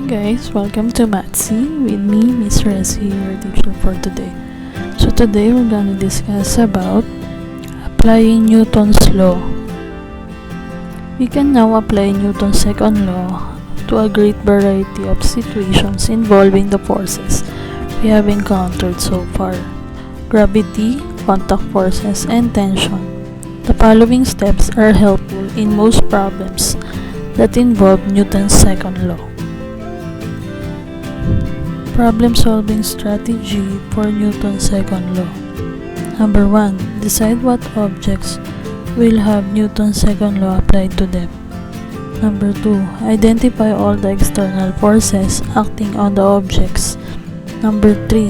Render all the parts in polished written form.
Guys, welcome to Matsy with me, Miss Resi, your teacher for today. So today we're gonna discuss about applying Newton's law. We can now apply Newton's second law to a great variety of situations involving the forces we have encountered so far: gravity, contact forces, and tension. The following steps are helpful in most problems that involve Newton's second law. Problem-solving strategy for Newton's second law. Number 1. Decide what objects will have Newton's second law applied to them. Number 2. Identify all the external forces acting on the objects. Number 3.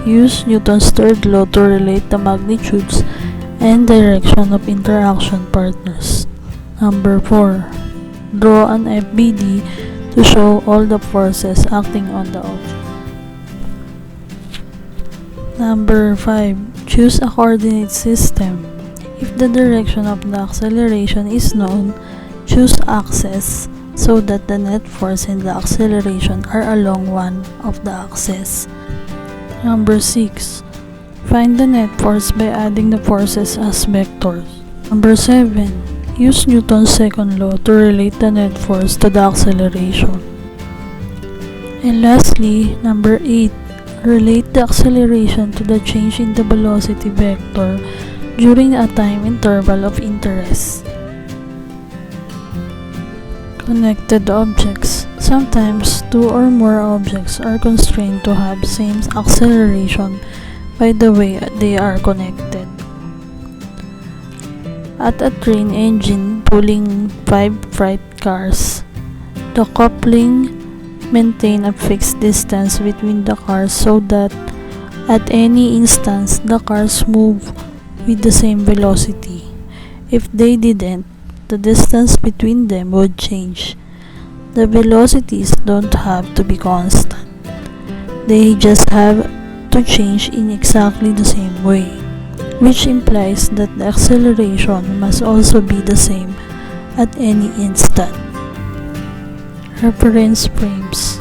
Use Newton's third law to relate the magnitudes and direction of interaction partners. Number 4. Draw an FBD to show all the forces acting on the object. Number 5. Choose a coordinate system. If the direction of the acceleration is known, choose axes so that the net force and the acceleration are along one of the axes. Number 6. Find the net force by adding the forces as vectors. Number 7. Use Newton's second law to relate the net force to the acceleration. And lastly, number 8. Relate the acceleration to the change in the velocity vector during a time interval of interest. Connected objects. Sometimes two or more objects are constrained to have same acceleration by the way they are connected. At a train engine pulling 5 freight cars, the coupling maintain a fixed distance between the cars so that at any instance the cars move with the same velocity. If they didn't, the distance between them would change. The velocities don't have to be constant. They just have to change in exactly the same way, which implies that the acceleration must also be the same at any instant. Reference frames.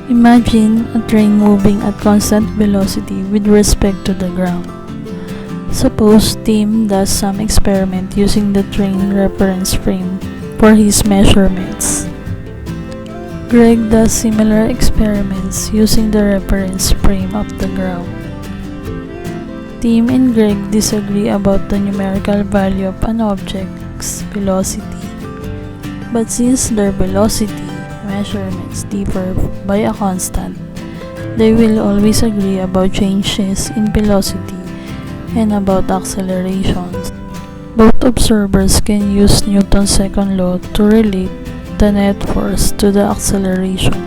Imagine a train moving at constant velocity with respect to the ground. Suppose Tim does some experiment using the train reference frame for his measurements. Greg does similar experiments using the reference frame of the ground. Tim and Greg disagree about the numerical value of an object's velocity. But since their velocity measurements differ by a constant, they will always agree about changes in velocity and about accelerations. Both observers can use Newton's second law to relate the net force to the acceleration.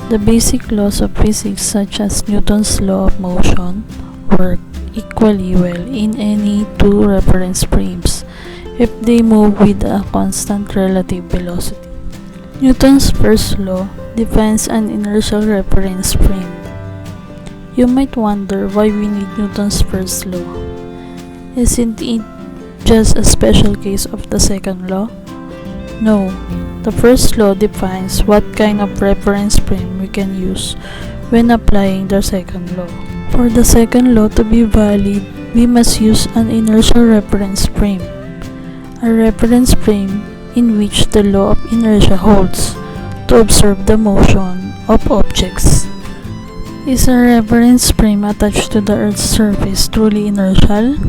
The basic laws of physics, such as Newton's law of motion, work equally well in any two reference frames if they move with a constant relative velocity. Newton's first law defines an inertial reference frame. You might wonder why we need Newton's first law. Isn't it just a special case of the second law? No, the first law defines what kind of reference frame we can use when applying the second law. For the second law to be valid, we must use an inertial reference frame. A reference frame in which the law of inertia holds to observe the motion of objects. Is a reference frame attached to the Earth's surface truly inertial?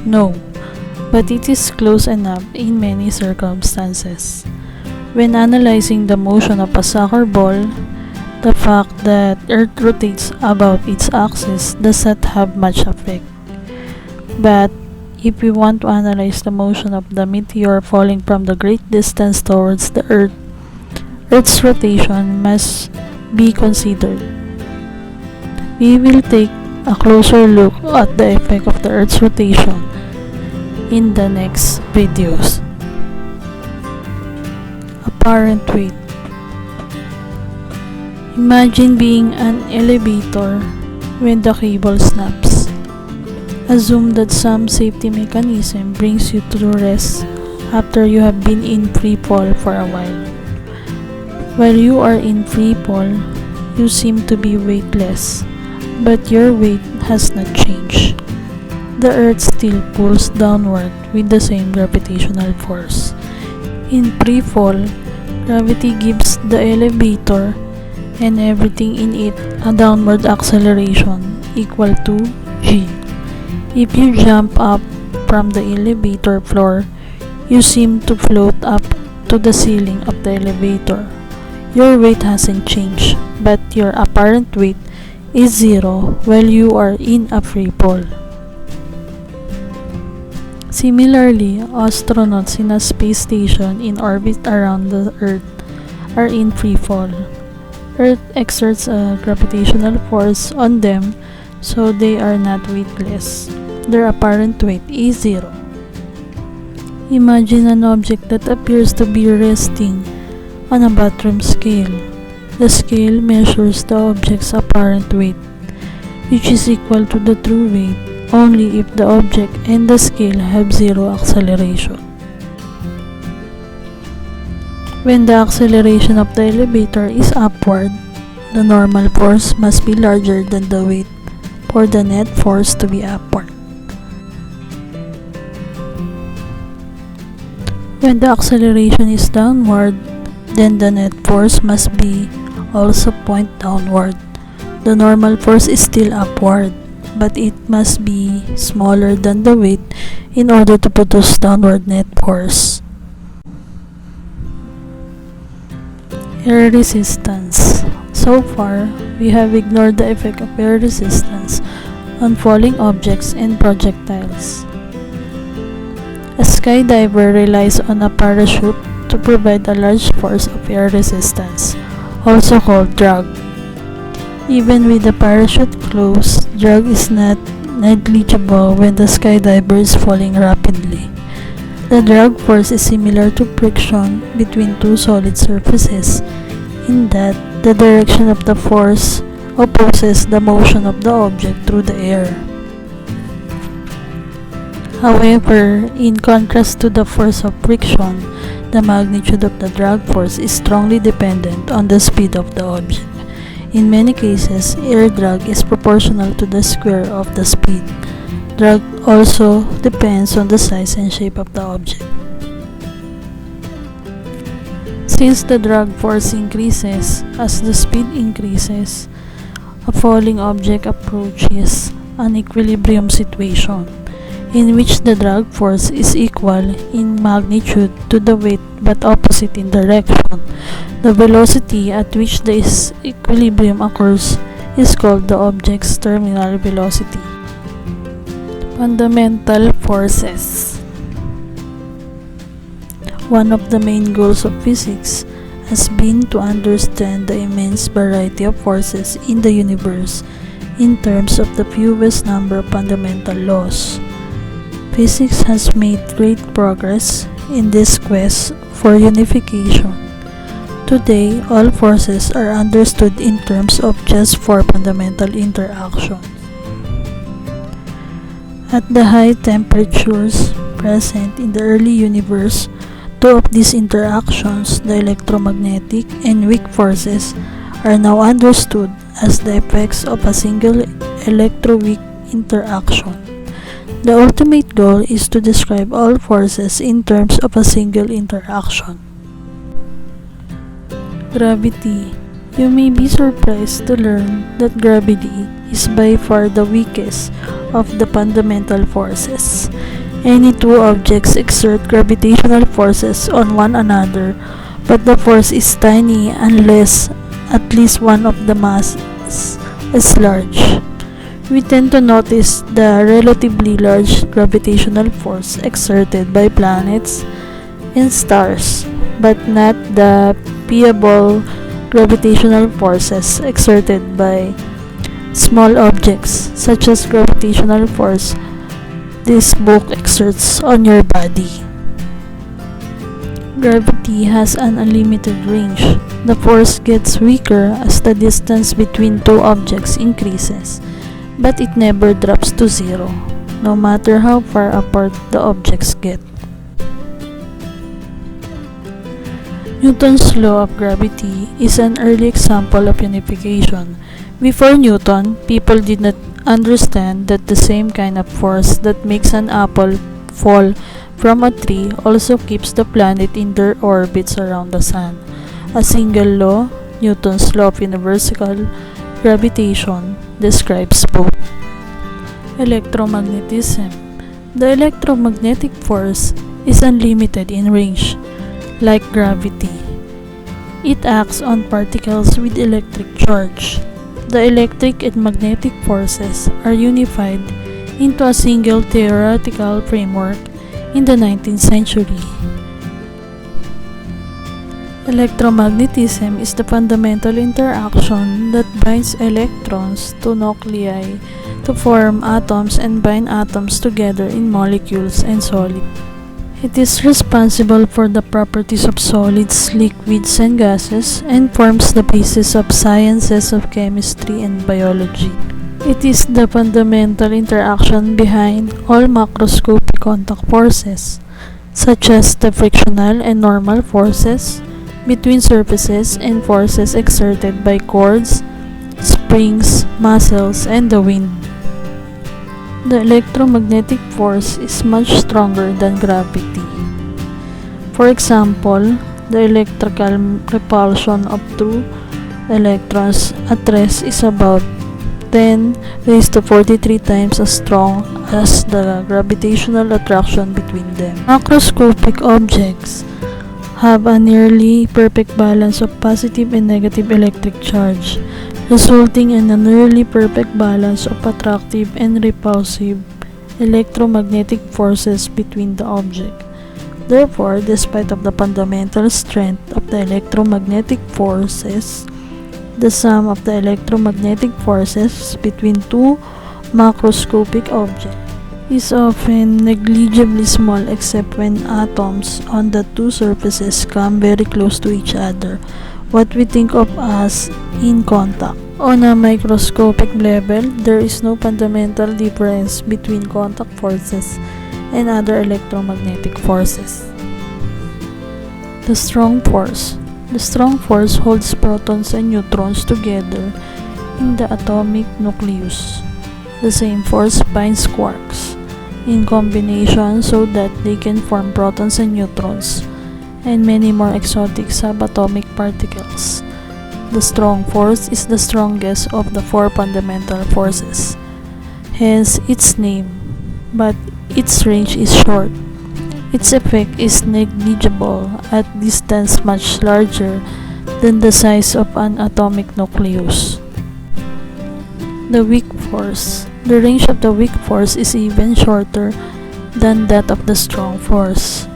No, but it is close enough in many circumstances. When analyzing the motion of a soccer ball, the fact that Earth rotates about its axis does not have much effect. But if we want to analyze the motion of the meteor falling from the great distance towards the Earth, Earth's rotation must be considered. We will take a closer look at the effect of the Earth's rotation in the next videos. Apparent weight. Imagine being an elevator when the cable snaps. Assume that some safety mechanism brings you to rest after you have been in free fall for a while. While you are in free fall, you seem to be weightless, but your weight has not changed. The earth still pulls downward with the same gravitational force. In free fall, gravity gives the elevator and everything in it a downward acceleration equal to g. If you jump up from the elevator floor, you seem to float up to the ceiling of the elevator. Your weight hasn't changed, but your apparent weight is zero while you are in a free fall. Similarly, astronauts in a space station in orbit around the Earth are in free fall. Earth exerts a gravitational force on them, so they are not weightless. Their apparent weight is zero. Imagine an object that appears to be resting on a bathroom scale. The scale measures the object's apparent weight, which is equal to the true weight only if the object and the scale have zero acceleration. When the acceleration of the elevator is upward, the normal force must be larger than the weight for the net force to be upward. When the acceleration is downward, then the net force must be also point downward. The normal force is still upward, but it must be smaller than the weight in order to produce downward net force. Air resistance. So far, we have ignored the effect of air resistance on falling objects and projectiles. A skydiver relies on a parachute to provide a large force of air resistance, also called drag. Even with the parachute closed, drag is not negligible when the skydiver is falling rapidly. The drag force is similar to friction between two solid surfaces, in that the direction of the force opposes the motion of the object through the air. However, in contrast to the force of friction, the magnitude of the drag force is strongly dependent on the speed of the object. In many cases, air drag is proportional to the square of the speed. Drag also depends on the size and shape of the object. Since the drag force increases as the speed increases, a falling object approaches an equilibrium situation, in which the drag force is equal in magnitude to the weight but opposite in direction. The velocity at which this equilibrium occurs is called the object's terminal velocity. Fundamental forces. One of the main goals of physics has been to understand the immense variety of forces in the universe in terms of the fewest number of fundamental laws. Physics has made great progress in this quest for unification. Today, all forces are understood in terms of just four fundamental interactions. At the high temperatures present in the early universe, two of these interactions, the electromagnetic and weak forces, are now understood as the effects of a single electroweak interaction. The ultimate goal is to describe all forces in terms of a single interaction. Gravity. You may be surprised to learn that gravity is by far the weakest of the fundamental forces. Any two objects exert gravitational forces on one another, but the force is tiny unless at least one of the masses is large. We tend to notice the relatively large gravitational force exerted by planets and stars, but not the pitiable gravitational forces exerted by small objects, such as gravitational force this book exerts on your body. Gravity has an unlimited range. The force gets weaker as the distance between two objects increases, but it never drops to zero, no matter how far apart the objects get. Newton's law of gravity is an early example of unification. Before Newton, people did not understand that the same kind of force that makes an apple fall from a tree also keeps the planet in their orbits around the sun. A single law, Newton's law of universal gravitation, describes both. Electromagnetism. The electromagnetic force is unlimited in range, like gravity. It acts on particles with electric charge. The electric and magnetic forces are unified into a single theoretical framework in the 19th century. Electromagnetism is the fundamental interaction that binds electrons to nuclei to form atoms and bind atoms together in molecules and solids. It is responsible for the properties of solids, liquids, and gases, and forms the basis of sciences of chemistry and biology. It is the fundamental interaction behind all macroscopic contact forces, such as the frictional and normal forces between surfaces and forces exerted by cords, springs, muscles, and the wind. The electromagnetic force is much stronger than gravity. For example, the electrical repulsion of two electrons at rest is about 10 raised to 43 times as strong as the gravitational attraction between them. Macroscopic objects have a nearly perfect balance of positive and negative electric charge, resulting in a nearly perfect balance of attractive and repulsive electromagnetic forces between the object. Therefore, despite of the fundamental strength of the electromagnetic forces, the sum of the electromagnetic forces between two macroscopic objects is often negligibly small except when atoms on the two surfaces come very close to each other, what we think of as in contact. On a microscopic level, there is no fundamental difference between contact forces and other electromagnetic forces. The strong force. The strong force holds protons and neutrons together in the atomic nucleus. The same force binds quarks in combination so that they can form protons and neutrons and many more exotic subatomic particles. The strong force is the strongest of the four fundamental forces, hence its name, but its range is short. Its effect is negligible at distance much larger than the size of an atomic nucleus. The weak force. The range of the weak force is even shorter than that of the strong force.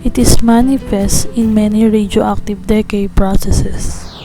It is manifest in many radioactive decay processes.